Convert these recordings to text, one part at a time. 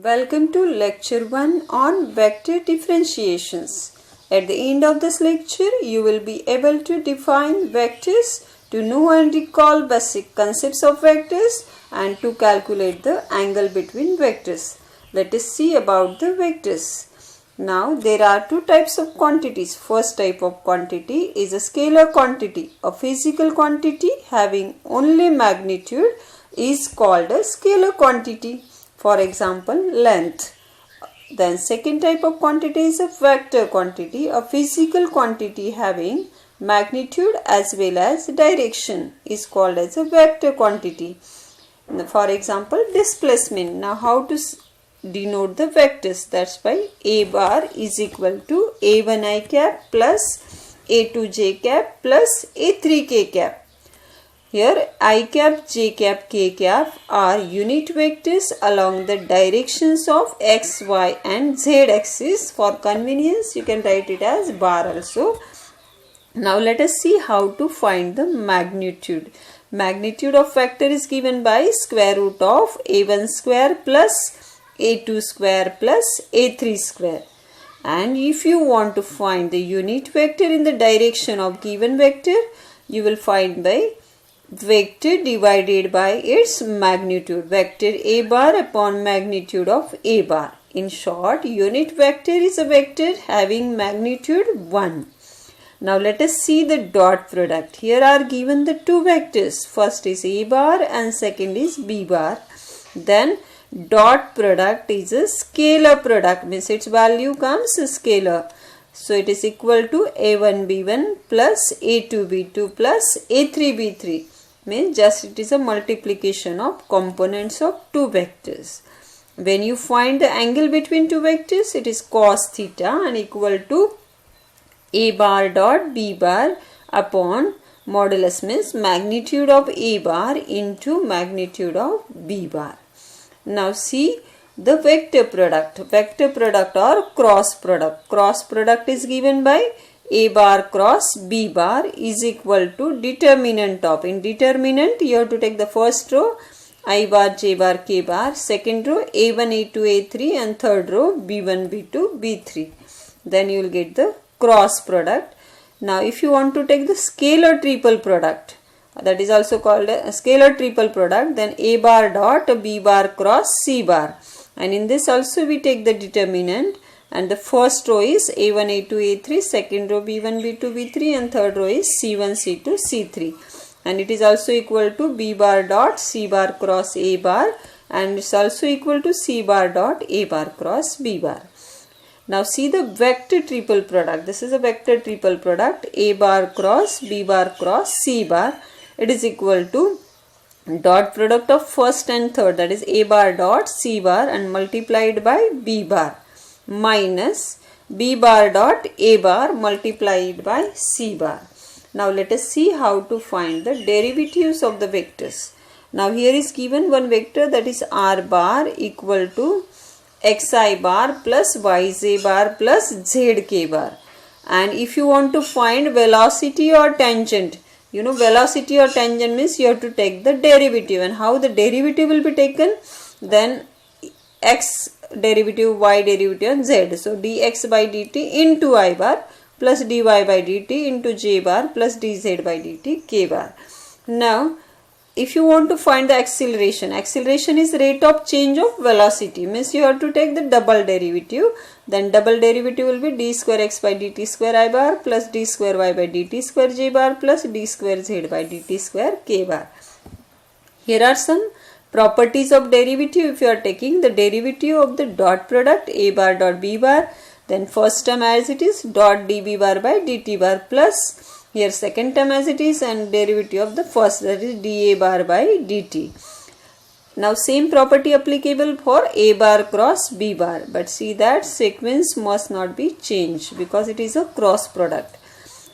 Welcome to lecture 1 on vector differentiations. At the end of this lecture, you will be able to define vectors, to know and recall basic concepts of vectors, and to calculate the angle between vectors. Let us see about the vectors. Now, there are two types of quantities. First type of quantity is a scalar quantity. A physical quantity having only magnitude is called a scalar quantity. For example, length. Then second type of quantity is a vector quantity, a physical quantity having magnitude as well as direction is called as a vector quantity. For example, displacement. Now how to denote the vectors? That's by A bar is equal to A1i cap plus A2j cap plus A3k cap. Here I cap, j cap, k cap are unit vectors along the directions of x, y and z axis. For convenience, you can write it as bar also. Now let us see how to find the magnitude. Magnitude of vector is given by square root of a1 square plus a2 square plus a3 square. And if you want to find the unit vector in the direction of given vector, you will find by vector divided by its magnitude. Vector A bar upon magnitude of A bar. In short, unit vector is a vector having magnitude 1. Now let us see the dot product. Here are given the two vectors. First is A bar and second is B bar. Then dot product is a scalar product, means its value comes scalar. So it is equal to A1B1 plus A2B2 plus A3B3. Means just it is a multiplication of components of two vectors. When you find the angle between two vectors, it is cos theta and equal to A bar dot B bar upon modulus, means magnitude of A bar into magnitude of B bar. Now see the vector product. Vector product or cross product. Cross product is given by A bar cross B bar is equal to determinant of. In determinant, you have to take the first row I bar, J bar, K bar, second row A1, A2, A3 and third row B1, B2, B3. Then you will get the cross product. Now if you want to take the scalar triple product, that is also called a scalar triple product, then A bar dot B bar cross C bar. And in this also we take the determinant. And the first row is A1, A2, A3, second row B1, B2, B3 and third row is C1, C2, C3. And it is also equal to B bar dot C bar cross A bar and it's also equal to C bar dot A bar cross B bar. Now see the vector triple product. This is a vector triple product A bar cross B bar cross C bar. It is equal to dot product of first and third, that is A bar dot C bar and multiplied by B bar minus B bar dot A bar multiplied by C bar. Now let us see how to find the derivatives of the vectors. Now here is given one vector, that is R bar equal to xi bar plus yj bar plus zk bar. And if you want to find velocity or tangent, you know velocity or tangent means you have to take the derivative. And how the derivative will be taken? Then x derivative, y derivative and z. So dx by dt into I bar plus dy by dt into j bar plus dz by dt k bar. Now if you want to find the acceleration, acceleration is rate of change of velocity, means you have to take the double derivative. Then double derivative will be d square x by dt square I bar plus d square y by dt square j bar plus d square z by dt square k bar. Here are some properties of derivative. If you are taking the derivative of the dot product A bar dot B bar, then first term as it is dot dB bar by dt bar plus here second term as it is and derivative of the first, that is dA bar by dt. Now same property applicable for A bar cross B bar, but see that sequence must not be changed because it is a cross product.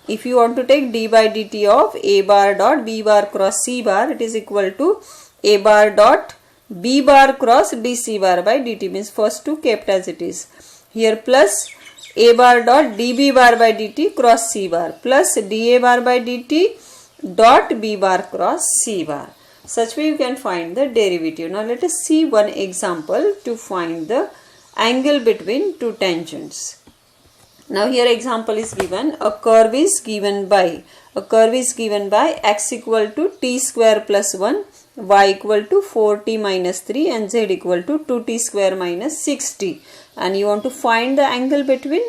If you want to take d by dt of A bar dot B bar cross C bar, it is equal to A bar dot B bar cross dC bar by dt, means first two kept as it is. Here plus A bar dot dB bar by dt cross C bar plus dA bar by dt dot B bar cross C bar. Such way you can find the derivative. Now let us see one example to find the angle between two tangents. Now here example is given. A curve is given by x equal to t square plus 1, y equal to 4t minus 3 and z equal to 2t square minus 6t. And you want to find the angle between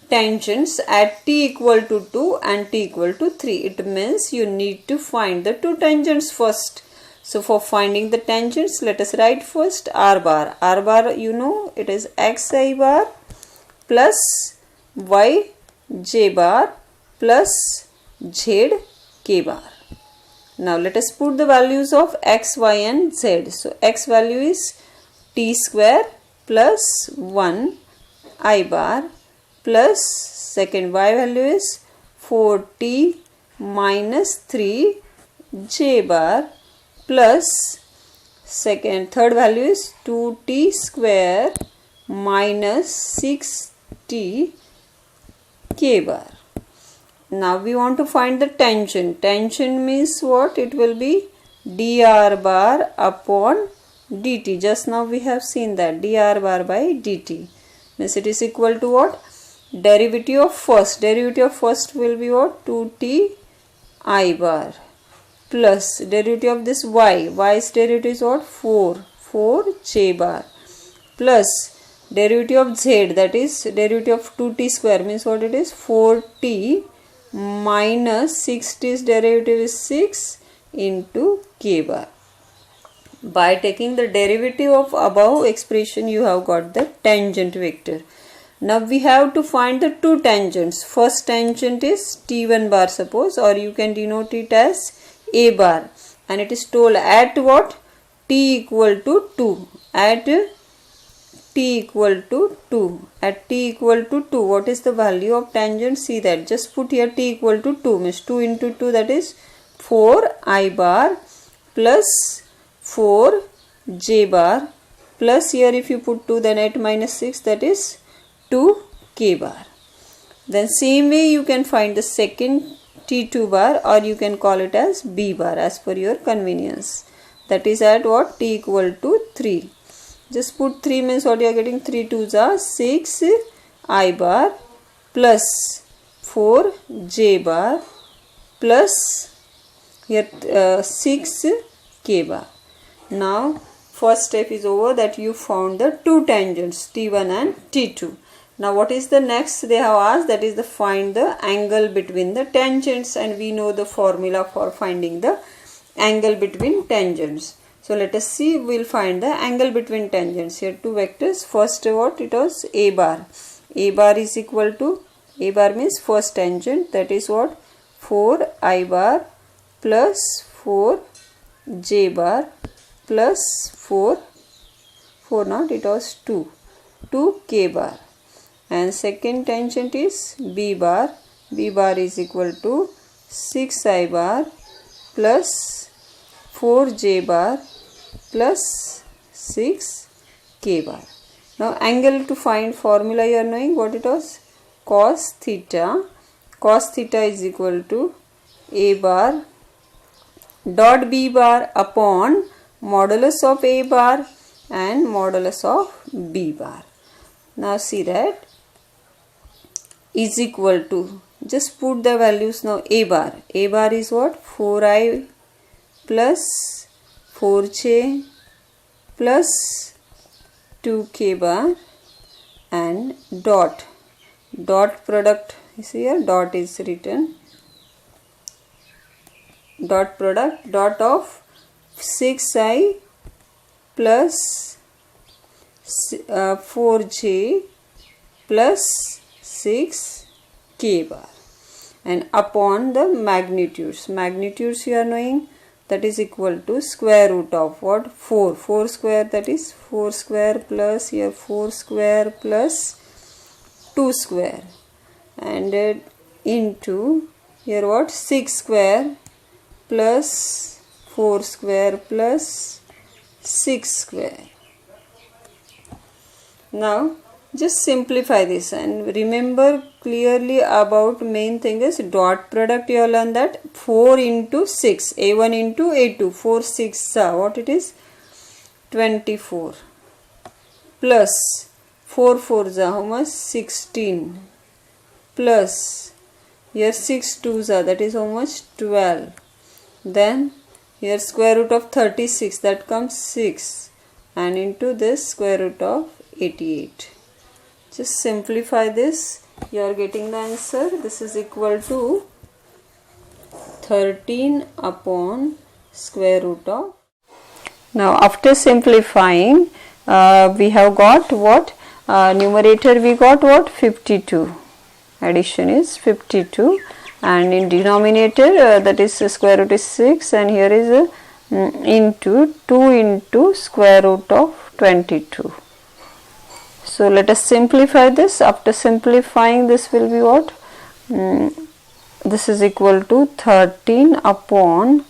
tangents at t equal to 2 and t equal to 3. It means you need to find the two tangents first. So for finding the tangents, let us write first r bar. R bar, you know, it is xi bar plus y j bar plus z k bar. Now let us put the values of x, y and z. So x value is t square plus 1 I bar plus second y value is 4t minus 3 j bar plus third value is 2t square minus 6t k bar. Now we want to find the tangent. Tangent means what? It will be dr bar upon dt. Just now we have seen that dr bar by dt. Means it is equal to what? Derivative of first. Derivative of first will be what? 2t I bar plus derivative of this y. Y's derivative is what? 4 j bar plus derivative of z, that is derivative of 2t square means what it is? 4t minus 6t's derivative is 6 into k bar. By taking the derivative of above expression, you have got the tangent vector. Now we have to find the two tangents. First tangent is t1 bar suppose, or you can denote it as a bar, and it is told at what? T equal to 2. At t equal to 2. At t equal to 2, what is the value of tangent? See that. Just put here t equal to 2 means 2 into 2, that is 4 I bar plus 4 j bar plus here if you put 2 then 8 minus 6, that is 2 k bar. Then same way you can find the second t2 bar, or you can call it as b bar as per your convenience. That is at what? T equal to 3. Just put 3 means what you are getting? 3 2s are 6 I bar plus 4 j bar plus here 6 k bar. Now first step is over, that you found the two tangents t1 and t2. Now what is the next they have asked? That is the find the angle between the tangents, and we know the formula for finding the angle between tangents. So let us see, we will find the angle between tangents. Here two vectors. First what it was? A bar. A bar is equal to, A bar means first tangent, that is what? 4 I bar plus 4 j bar plus 4 not, it was 2 k bar. And second tangent is B bar. B bar is equal to 6 I bar plus 4 j bar plus 6 k bar. Now angle to find, formula you are knowing what it was? Cos theta. Cos theta is equal to A bar dot B bar upon modulus of A bar and modulus of B bar. Now see that is equal to, just put the values now. A bar. A bar is what? 4i plus 4j plus 2k bar and dot product is here, dot is written, dot product, dot of 6i plus 4j plus 6 k bar and upon the magnitudes. Magnitudes you are knowing, that is equal to square root of what? 4 square, that is 4 square plus here 4 square plus 2 square and into here what? 6 square plus 4 square plus 6 square. Now Just simplify this and remember clearly about main thing is dot product. You have learned that 4 into 6, a1 into a2, 4 6 what it is, 24, plus 4 4s how much, 16, plus here 6 2s that is how much, 12, then here square root of 36, that comes 6, and into this square root of 88. Just simplify this, you are getting the answer. This is equal to 13 upon square root of. Now after simplifying we have got what, numerator we got what, 52, addition is 52, and in denominator that is square root is 6, and here is into 2 into square root of 22. So let us simplify this. After simplifying, this will be what? This is equal to 13 upon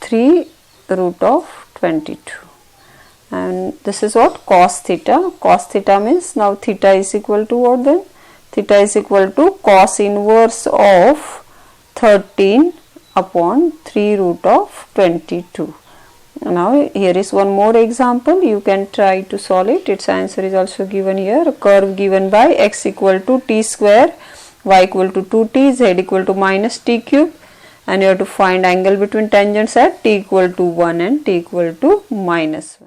3 root of 22. And this is what? Cos theta. Cos theta means now theta is equal to what then? Theta is equal to cos inverse of 13 upon 3 root of 22. Now here is one more example, you can try to solve it. Its answer is also given here. A curve given by x equal to t square, y equal to 2t, z equal to minus t cube, and you have to find angle between tangents at t equal to 1 and t equal to minus 1.